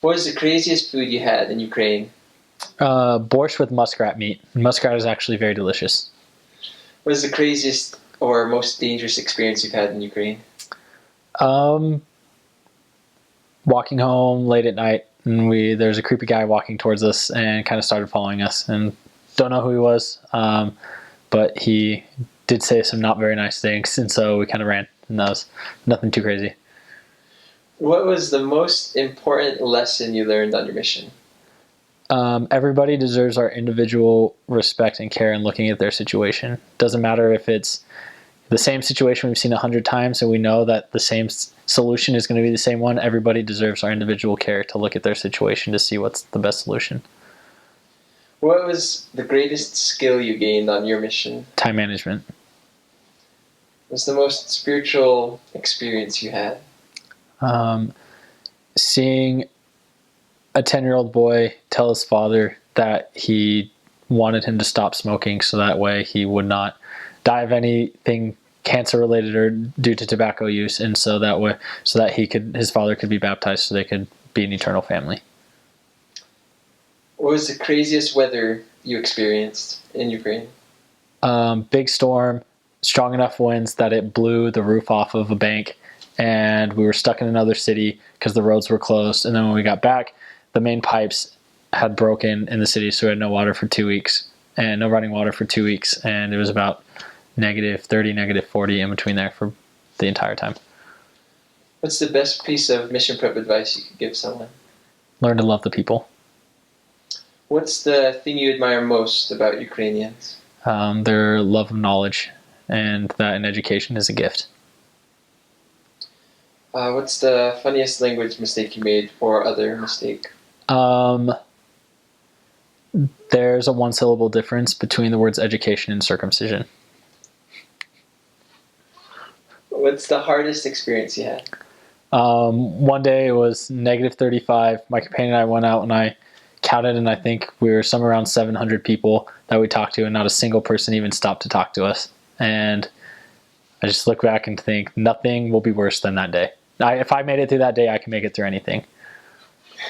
What was the craziest food you had in Ukraine? Borscht with muskrat meat. Muskrat is actually very delicious. What is the craziest or most dangerous experience you've had in Ukraine? Um, Walking home late at night, and there's a creepy guy walking towards us and kind of started following us, and don't know who he was, but he did say some not very nice things, and so we kind of ran, and that was nothing too crazy. What was the most important lesson you learned on your mission? Everybody deserves our individual respect and care in looking at their situation. Doesn't matter if it's the same situation we've seen 100 times and we know that the same solution is going to be the same one. Everybody deserves our individual care to look at their situation to see what's the best solution. What was the greatest skill you gained on your mission? Time management. What's the most spiritual experience you had? Seeing a 10-year-old boy tell his father that he wanted him to stop smoking so that way he would not die of anything cancer related or due to tobacco use, and so that his father could be baptized so they could be an eternal family. What was the craziest weather you experienced in Ukraine? Big storm, strong enough winds that it blew the roof off of a bank, and we were stuck in another city because the roads were closed. And then when we got back, the main pipes had broken in the city, so we had no water for 2 weeks and no running water for 2 weeks, and it was about -30, -40 in between there for the entire time. What's the best piece of mission prep advice you could give someone? Learn to love the people. What's the thing you admire most about Ukrainians? Their love of knowledge, and that an education is a gift. What's the funniest language mistake you made or other mistake? There's a one-syllable difference between the words education and circumcision. What's the hardest experience you had? One day it was -35. My companion and I went out and I counted, and I think we were somewhere around 700 people that we talked to, and not a single person even stopped to talk to us. And I just look back and think nothing will be worse than that day. If I made it through that day, I can make it through anything.